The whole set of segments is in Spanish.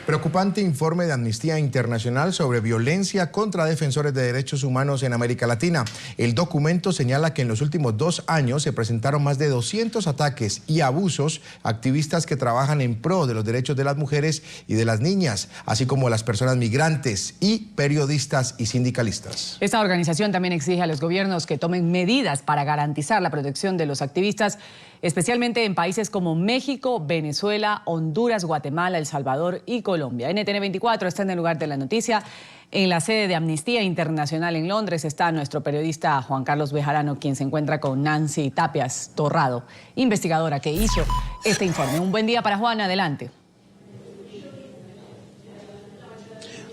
Preocupante informe de Amnistía Internacional sobre violencia contra defensores de derechos humanos en América Latina. El documento señala que en los últimos 2 años se presentaron más de 200 ataques y abusos a activistas que trabajan en pro de los derechos de las mujeres y de las niñas, así como las personas migrantes y periodistas y sindicalistas. Esta organización también exige a los gobiernos que tomen medidas para garantizar la protección de los activistas, especialmente en países como México, Venezuela, Honduras, Guatemala, El Salvador y Colombia. NTN 24 está en el lugar de la noticia. En la sede de Amnistía Internacional en Londres está nuestro periodista Juan Carlos Bejarano, quien se encuentra con Nancy Tapias Torrado, investigadora que hizo este informe. Un buen día para Juan, adelante.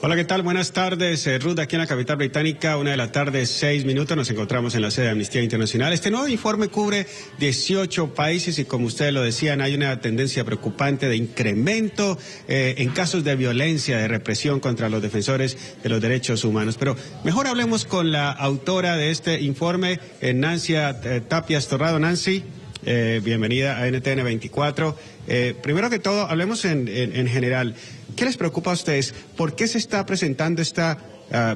Hola, ¿qué tal? Buenas tardes, Ruth, aquí en la capital británica, 1:06 p.m. Nos encontramos en la sede de Amnistía Internacional. Este nuevo informe cubre 18 países y, como ustedes lo decían, hay una tendencia preocupante de incremento en casos de violencia, de represión contra los defensores de los derechos humanos. Pero mejor hablemos con la autora de este informe, Nancy Tapias Torrado. Nancy, bienvenida a NTN 24. Primero que todo, hablemos en general. ¿Qué les preocupa a ustedes? ¿Por qué se está presentando esta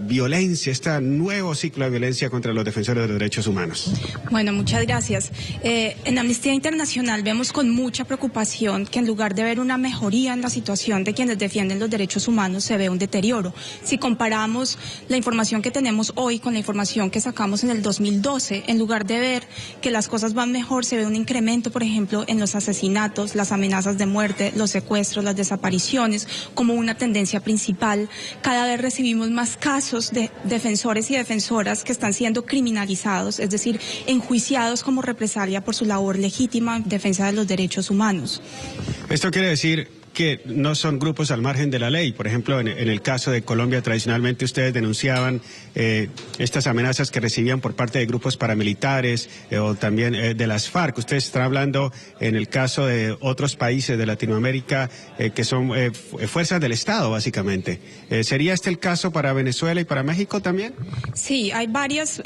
violencia, este nuevo ciclo de violencia contra los defensores de los derechos humanos? Bueno, muchas gracias. En Amnistía Internacional vemos con mucha preocupación que en lugar de ver una mejoría en la situación de quienes defienden los derechos humanos, se ve un deterioro. Si comparamos la información que tenemos hoy con la información que sacamos en el 2012, en lugar de ver que las cosas van mejor, se ve un incremento, por ejemplo, en los asesinatos, las amenazas de muerte, los secuestros, las desapariciones, como una tendencia principal. Cada vez recibimos más casos de defensores y defensoras que están siendo criminalizados, es decir, enjuiciados como represalia por su labor legítima en defensa de los derechos humanos. Esto quiere decir que no son grupos al margen de la ley. Por ejemplo, en el caso de Colombia, tradicionalmente ustedes denunciaban estas amenazas que recibían por parte de grupos paramilitares o también de las FARC. Ustedes están hablando en el caso de otros países de Latinoamérica que son fuerzas del Estado, básicamente. ¿Sería este el caso para Venezuela y para México también? Sí, hay varios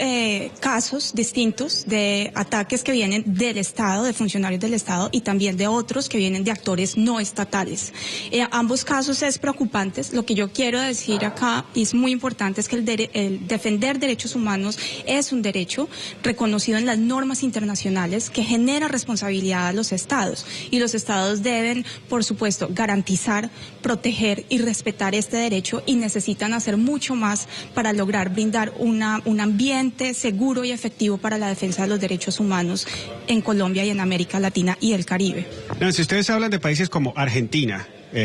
casos distintos de ataques que vienen del Estado, de funcionarios del Estado, y también de otros que vienen de actores no estatales. Ambos casos es preocupante. Lo que yo quiero decir acá, y es muy importante, es que el defender derechos humanos es un derecho reconocido en las normas internacionales que genera responsabilidad a los estados, y los estados deben, por supuesto, garantizar, proteger y respetar este derecho, y necesitan hacer mucho más para lograr brindar un ambiente seguro y efectivo para la defensa de los derechos humanos en Colombia y en América Latina y el Caribe. Si ustedes hablan de países como Argentina,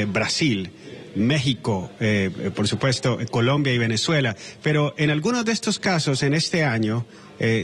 Brasil, México, por supuesto, Colombia y Venezuela, pero en algunos de estos casos, en este año,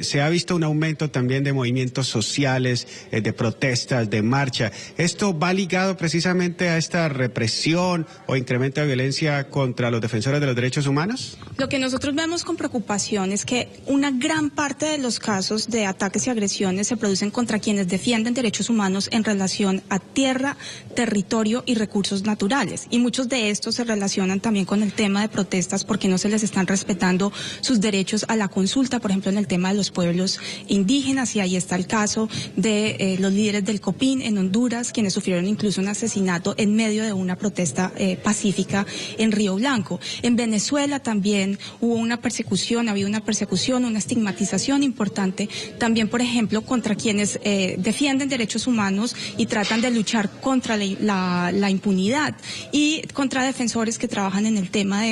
se ha visto un aumento también de movimientos sociales, de protestas, de marcha. ¿Esto va ligado precisamente a esta represión o incremento de violencia contra los defensores de los derechos humanos? Lo que nosotros vemos con preocupación es que una gran parte de los casos de ataques y agresiones se producen contra quienes defienden derechos humanos en relación a tierra, territorio y recursos naturales. Y muchos de estos se relacionan también con el tema de protestas porque no se les están respetando sus derechos a la consulta, por ejemplo, en el tema de los pueblos indígenas, y ahí está el caso de los líderes del COPIN en Honduras, quienes sufrieron incluso un asesinato en medio de una protesta pacífica en Río Blanco. En Venezuela también hubo una persecución, ha habido una persecución, una estigmatización importante, también, por ejemplo, contra quienes defienden derechos humanos y tratan de luchar contra la impunidad, y contra defensores que trabajan en el tema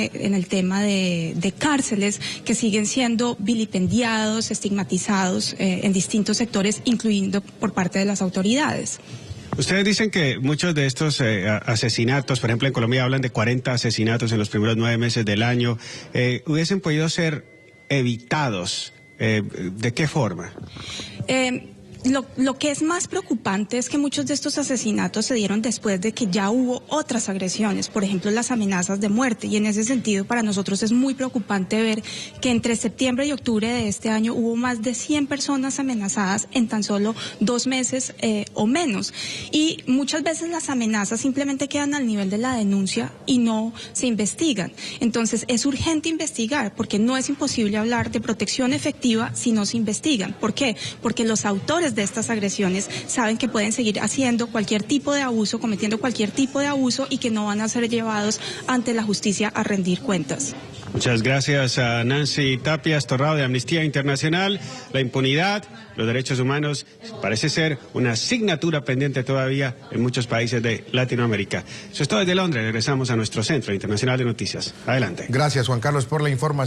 de cárceles, que siguen siendo vilipendiados, estigmatizados en distintos sectores, incluyendo por parte de las autoridades. Ustedes dicen que muchos de estos asesinatos, por ejemplo en Colombia hablan de 40 asesinatos en los primeros 9 meses del año, hubiesen podido ser evitados. ¿De qué forma? Lo que es más preocupante es que muchos de estos asesinatos se dieron después de que ya hubo otras agresiones, por ejemplo las amenazas de muerte, y en ese sentido para nosotros es muy preocupante ver que entre septiembre y octubre de este año hubo más de 100 personas amenazadas en tan solo 2 meses o menos, y muchas veces las amenazas simplemente quedan al nivel de la denuncia y no se investigan. Entonces es urgente investigar, porque no es imposible hablar de protección efectiva si no se investigan. ¿Por qué? Porque los autores cómplices de estas agresiones saben que pueden seguir haciendo cualquier tipo de abuso, cometiendo cualquier tipo de abuso y que no van a ser llevados ante la justicia a rendir cuentas. Muchas gracias a Nancy Tapias Torrado de Amnistía Internacional. La impunidad, los derechos humanos, parece ser una asignatura pendiente todavía en muchos países de Latinoamérica. Eso es todo desde Londres. Regresamos a nuestro Centro Internacional de Noticias. Adelante. Gracias, Juan Carlos, por la información.